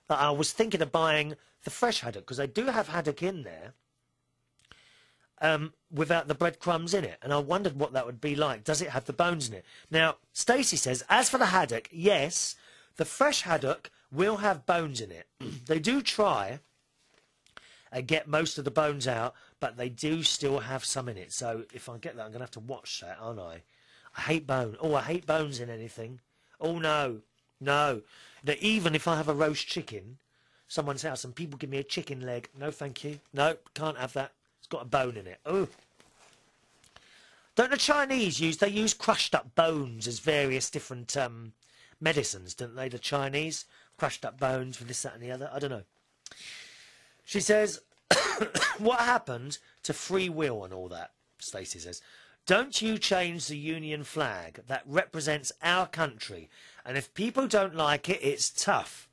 that I was thinking of buying the fresh haddock, because they do have haddock in there without the breadcrumbs in it. And I wondered what that would be like. Does it have the bones in it? Now, Stacey says, as for the haddock, yes, the fresh haddock will have bones in it. They do try and get most of the bones out, but they do still have some in it. So if I get that, I'm going to have to watch that, aren't I? I hate bone. Oh, I hate bones in anything. Oh, no. No. That even if I have a roast chicken, someone's house, and people give me a chicken leg, no thank you. No, can't have that. It's got a bone in it. Oh. Don't the Chinese use crushed up bones as various different medicines, don't they, the Chinese? Crushed up bones for this, that and the other. I don't know. She says, what happened to free will and all that? Stacey says, don't you change the Union flag. That represents our country. And if people don't like it, it's tough.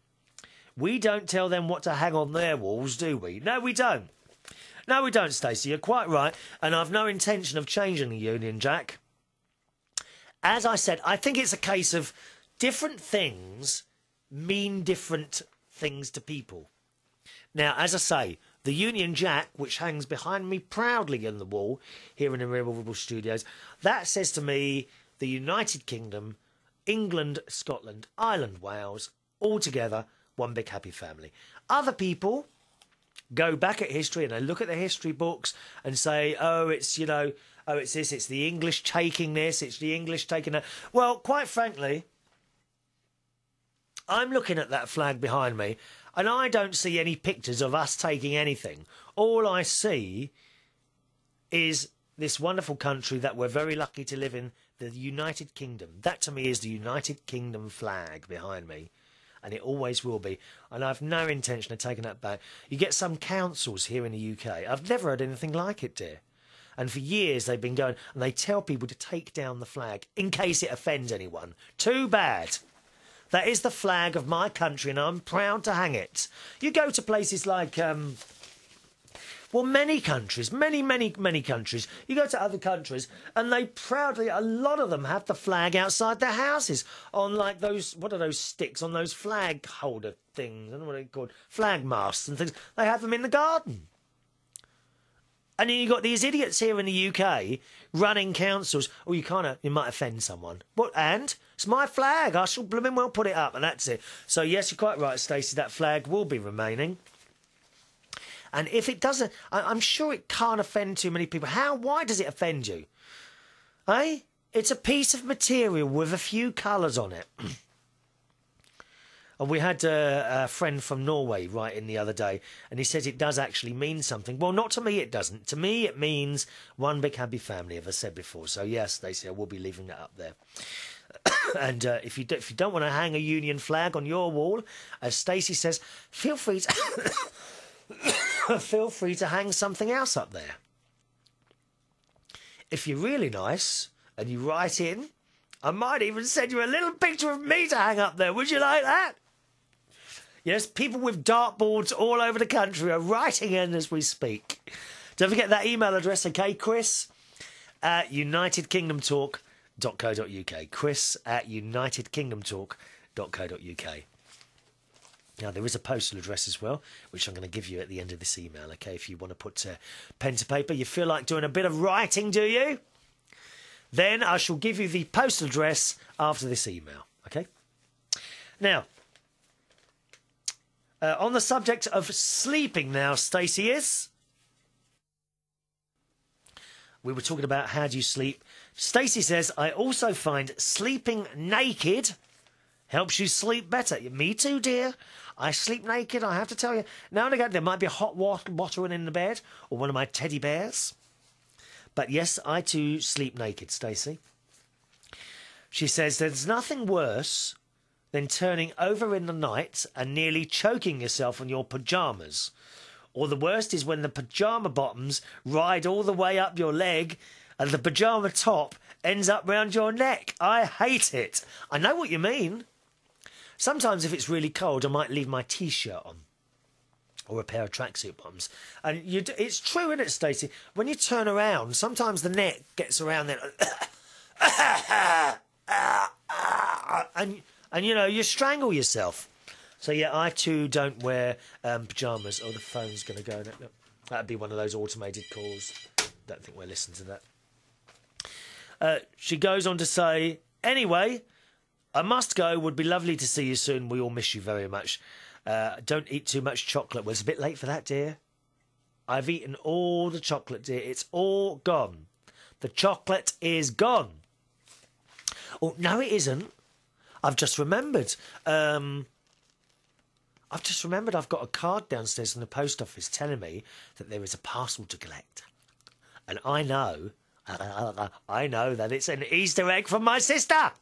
We don't tell them what to hang on their walls, do we? No, we don't. No, we don't, Stacey. You're quite right. And I've no intention of changing the Union Jack. As I said, I think it's a case of different things mean different things to people. Now, as I say, the Union Jack, which hangs behind me proudly on the wall here in the Reardon Studios, that says to me the United Kingdom, England, Scotland, Ireland, Wales, all together, one big happy family. Other people go back at history and they look at the history books and say, oh, it's, you know, oh, it's this, it's the English taking this, it's the English taking that. Well, quite frankly, I'm looking at that flag behind me and I don't see any pictures of us taking anything. All I see is this wonderful country that we're very lucky to live in, the United Kingdom. That to me is the United Kingdom flag behind me. And it always will be. And I've no intention of taking that back. You get some councils here in the UK. I've never heard anything like it, dear. And for years they've been going, and they tell people to take down the flag in case it offends anyone. Too bad. That is the flag of my country, and I'm proud to hang it. You go to places like, well, many countries, many countries. You go to other countries, and they proudly, a lot of them have the flag outside their houses on, like, those, what are those sticks, on those flag holder things? I don't know what they're called. Flag masts and things. They have them in the garden. And then you've got these idiots here in the UK running councils. Oh, you might offend someone. What? And? It's my flag. I shall blooming well put it up, and that's it. So, yes, you're quite right, Stacey. That flag will be remaining. And if it doesn't, I'm sure it can't offend too many people. Why does it offend you? Eh? It's a piece of material with a few colours on it. And we had a friend from Norway write in the other day, and he says it does actually mean something. Well, not to me it doesn't. To me it means one big happy family, as I said before. So yes, Stacey, I will be leaving that up there. And if you don't want to hang a Union flag on your wall, as Stacey says, feel free to hang something else up there. If you're really nice and you write in, I might even send you a little picture of me to hang up there. Would you like that? Yes, people with dartboards all over the country are writing in as we speak. Don't forget that email address, okay, Chris at unitedkingdomtalk.co.uk. Chris at unitedkingdomtalk.co.uk. Now, there is a postal address as well, which I'm going to give you at the end of this email, okay, if you want to put pen to paper. You feel like doing a bit of writing, do you? Then I shall give you the postal address after this email, okay? Now, on the subject of sleeping now, Stacey is... We were talking about how do you sleep. Stacey says, I also find sleeping naked helps you sleep better. Me too, dear. I sleep naked, I have to tell you. Now and again, there might be a hot water in the bed, or one of my teddy bears. But yes, I too sleep naked, Stacey. She says, there's nothing worse than turning over in the night and nearly choking yourself on your pyjamas. Or the worst is when the pyjama bottoms ride all the way up your leg and the pyjama top ends up round your neck. I hate it. I know what you mean. Sometimes if it's really cold, I might leave my T-shirt on. Or a pair of tracksuit bottoms. And it's true, isn't it, Stacey? When you turn around, sometimes the neck gets around there. And you know, you strangle yourself. So, yeah, I too don't wear pyjamas. Oh, the phone's going to go. No. That'd be one of those automated calls. Don't think we'll listen to that. She goes on to say, anyway, I must go. Would be lovely to see you soon. We all miss you very much. Don't eat too much chocolate. Well, it's a bit late for that, dear. I've eaten all the chocolate, dear. It's all gone. The chocolate is gone. Oh, no, it isn't. I've just remembered. I've got a card downstairs in the post office telling me that there is a parcel to collect. And I know that it's an Easter egg from my sister.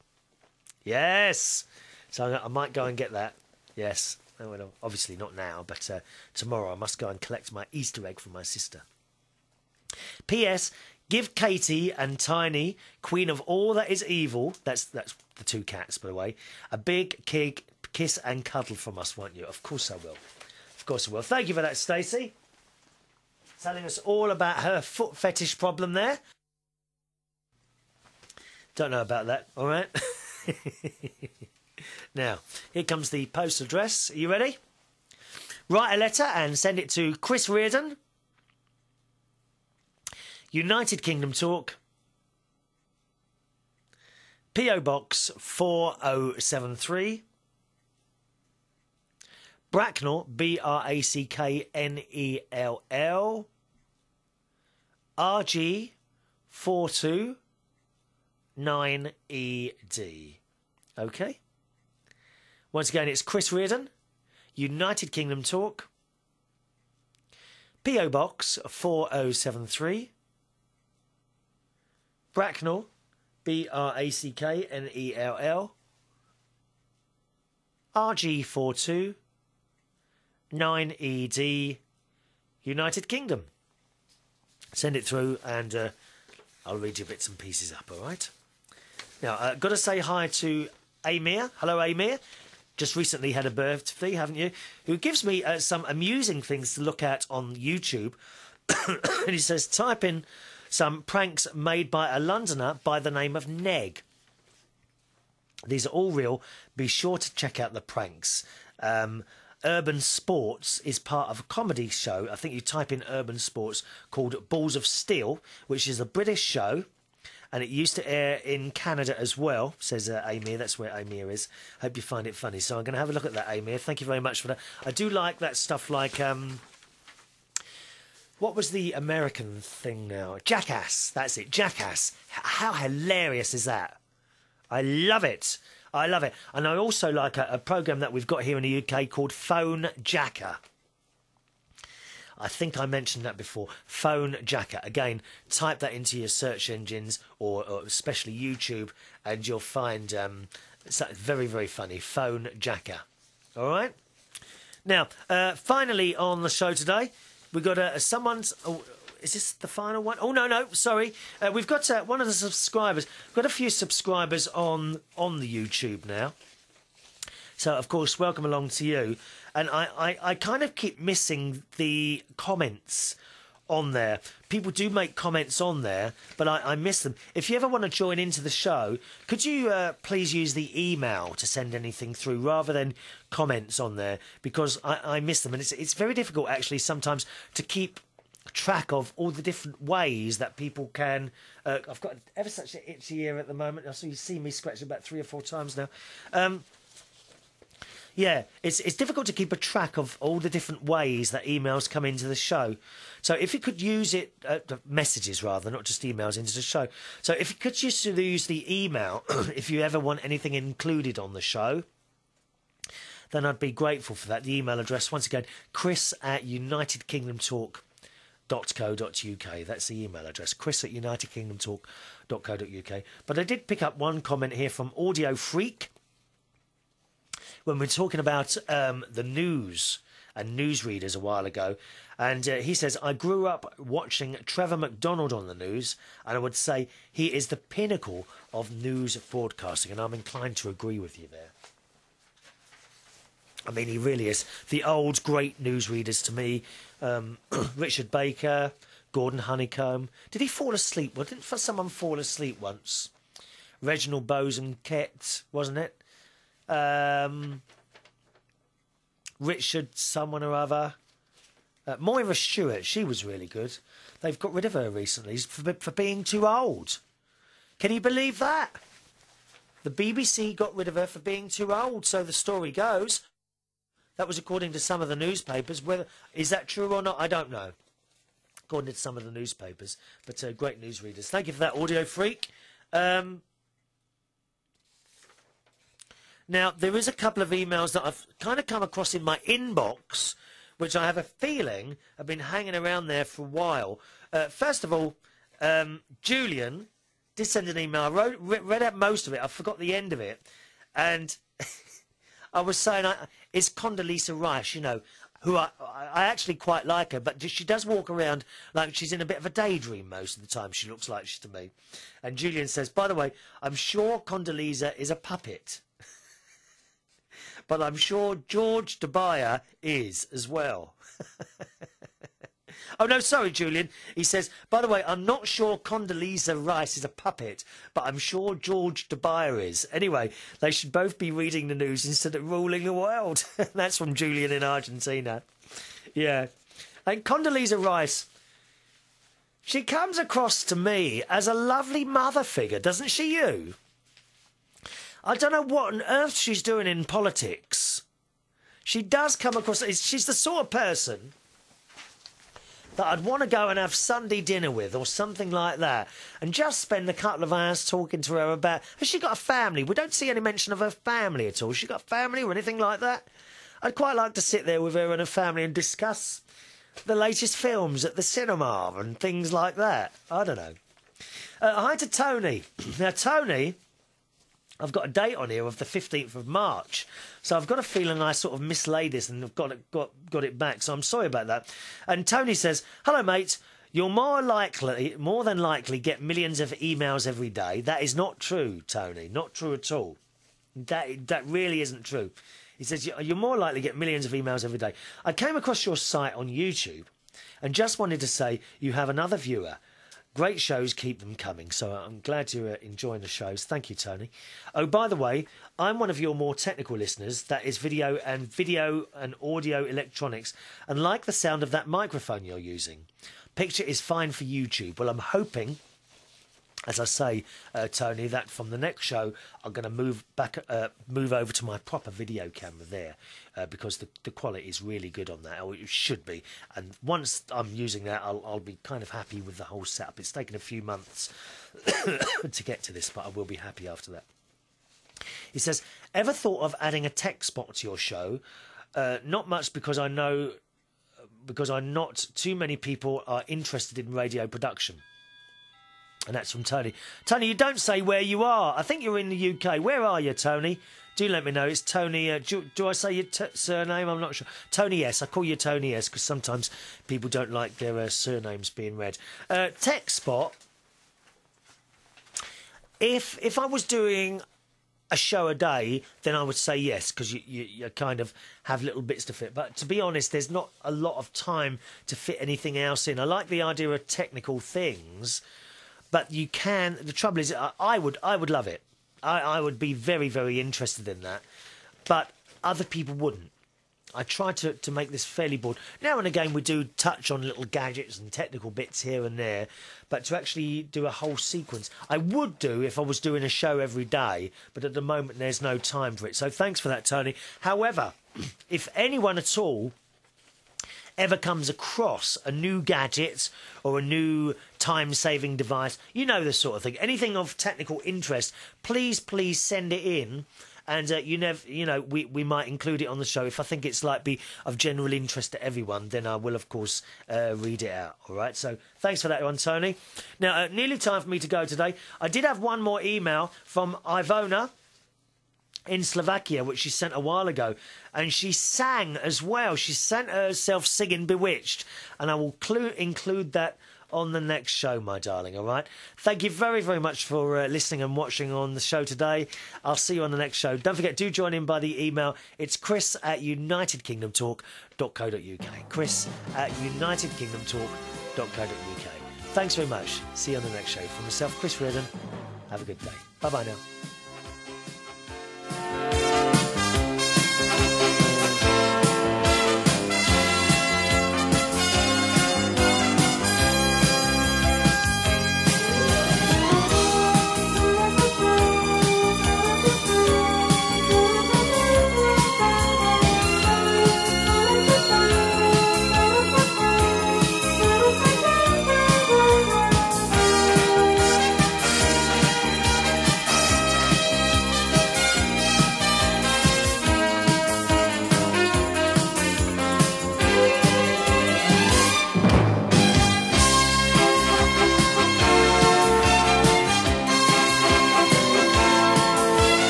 Yes. So I might go and get that. Yes. Well, obviously not now, but tomorrow I must go and collect my Easter egg from my sister. P.S. Give Katie and Tiny, queen of all that is evil, that's the two cats, by the way, a big kiss and cuddle from us, won't you? Of course I will. Of course I will. Thank you for that, Stacey. Telling us all about her foot fetish problem there. Don't know about that, all right? Now, here comes the postal address. Are you ready? Write a letter and send it to Chris Reardon, United Kingdom Talk, P.O. Box 4073, Bracknell, Bracknell, RG 429ED. Okay? Once again, it's Chris Reardon, United Kingdom Talk, P.O. Box 4073, Bracknell, Bracknell, RG 429ED, United Kingdom. Send it through and I'll read you bits and pieces up, all right? Now, I've got to say hi to Amir. Hello, Amir. Just recently had a birthday, haven't you? Who gives me some amusing things to look at on YouTube. And he says, type in some pranks made by a Londoner by the name of Neg. These are all real. Be sure to check out the pranks. Urban Sports is part of a comedy show. I think you type in Urban Sports called Balls of Steel, which is a British show. And it used to air in Canada as well, says Amir. That's where Amir is. Hope you find it funny. So I'm going to have a look at that, Amir. Thank you very much for that. I do like that stuff like What was the American thing now? Jackass. That's it. Jackass. How hilarious is that? I love it. I love it. And I also like a programme that we've got here in the UK called Phone Jacker. I think I mentioned that before. Phone Jacker. Again, type that into your search engines or especially YouTube and you'll find something very, very funny. Phone Jacker. All right? Now, finally on the show today, we've got someone's... Oh, is this the final one? Oh, no, sorry. We've got one of the subscribers. We've got a few subscribers on the YouTube now. So, of course, welcome along to you. And I kind of keep missing the comments on there. People do make comments on there, but I miss them. If you ever want to join into the show, could you please use the email to send anything through rather than comments on there? Because I miss them. And it's very difficult, actually, sometimes to keep track of all the different ways that people can... I've got ever such an itchy ear at the moment. I saw you see me scratching about 3 or 4 times now. Yeah, it's difficult to keep a track of all the different ways that emails come into the show. So if you could use it, messages rather, not just emails into the show. So if you could just use the email, if you ever want anything included on the show, then I'd be grateful for that. The email address, once again, chris@unitedkingdomtalk.co.uk. That's the email address, chris@unitedkingdomtalk.co.uk. But I did pick up one comment here from Audio Freak when we were talking about the news and newsreaders a while ago. And he says, I grew up watching Trevor McDonald on the news, and I would say he is the pinnacle of news broadcasting. And I'm inclined to agree with you there. I mean, he really is. The old great newsreaders to me, Richard Baker, Gordon Honeycomb. Did he fall asleep? Well, didn't someone fall asleep once? Reginald Bosenket, wasn't it? Richard someone or other. Moira Stuart, she was really good. They've got rid of her recently for being too old. Can you believe that? The BBC got rid of her for being too old, so the story goes. That was according to some of the newspapers. Whether is that true or not, I don't know. According to some of the newspapers. But great newsreaders. Thank you for that, Audio Freak. Now, there is a couple of emails that I've kind of come across in my inbox, which I have a feeling have been hanging around there for a while. First of all, Julian did send an email. I read out most of it. I forgot the end of it. And I was saying, it's Condoleezza Rice, you know, who I actually quite like her, but she does walk around like she's in a bit of a daydream most of the time, she looks like to me. And Julian says, by the way, I'm sure Condoleezza is a puppet. But I'm sure George DeBuyer is as well. Oh, no, sorry, Julian. He says, by the way, I'm not sure Condoleezza Rice is a puppet, but I'm sure George DeBuyer is. Anyway, they should both be reading the news instead of ruling the world. That's from Julian in Argentina. Yeah. And Condoleezza Rice, she comes across to me as a lovely mother figure, doesn't she, you? I don't know what on earth she's doing in politics. She does come across... She's the sort of person that I'd want to go and have Sunday dinner with or something like that and just spend a couple of hours talking to her about... Has she got a family? We don't see any mention of her family at all. Has she got a family or anything like that? I'd quite like to sit there with her and her family and discuss the latest films at the cinema and things like that. I don't know. Hi to Tony. Now, Tony... I've got a date on here of the 15th of March. So I've got a feeling I sort of mislaid this and have got it back. So I'm sorry about that. And Tony says, hello, mate. You'll more than likely get millions of emails every day. That is not true, Tony. Not true at all. That really isn't true. He says, you'll more likely get millions of emails every day. I came across your site on YouTube and just wanted to say you have another viewer. Great shows, keep them coming. So I'm glad you're enjoying the shows. Thank you, Tony. Oh, by the way, I'm one of your more technical listeners. That is video and audio electronics, and like the sound of that microphone you're using. Picture is fine for YouTube. Well, I'm hoping as I say, Tony, that from the next show I'm going to move over to my proper video camera there, because the quality is really good on that, or it should be. And once I'm using that, I'll be kind of happy with the whole setup. It's taken a few months to get to this, but I will be happy after that. He says, ever thought of adding a tech spot to your show? Not much, because I know, because I'm not too many people are interested in radio production. And that's from Tony. Tony, you don't say where you are. I think you're in the UK. Where are you, Tony? Do let me know. It's Tony. Do I say your surname? I'm not sure. Tony S. I call you Tony S because sometimes people don't like their surnames being read. Tech spot. If I was doing a show a day, then I would say yes, because you kind of have little bits to fit. But to be honest, there's not a lot of time to fit anything else in. I like the idea of technical things, but you can. The trouble is, I would love it. I would be very, very interested in that, but other people wouldn't. I try to make this fairly broad. Now and again we do touch on little gadgets and technical bits here and there, but to actually do a whole sequence, I would do if I was doing a show every day, but at the moment there's no time for it. So thanks for that, Tony. However, if anyone at all ever comes across a new gadget or a new time-saving device, you know, this sort of thing, anything of technical interest, please send it in. And we might include it on the show. If I think it's likely of general interest to everyone, then I will, of course, read it out. All right. So thanks for that one, Tony. Now, nearly time for me to go today. I did have one more email from Ivona in Slovakia, which she sent a while ago, and she sang as well. She sent herself singing "Bewitched," and I will include that on the next show, my darling, all right? Thank you very, very much for listening and watching on the show today. I'll see you on the next show. Don't forget, do join in by the email. It's chris@unitedkingdomtalk.co.uk. chris@unitedkingdomtalk.co.uk. Thanks very much. See you on the next show. From myself, Chris Reardon, have a good day. Bye-bye now.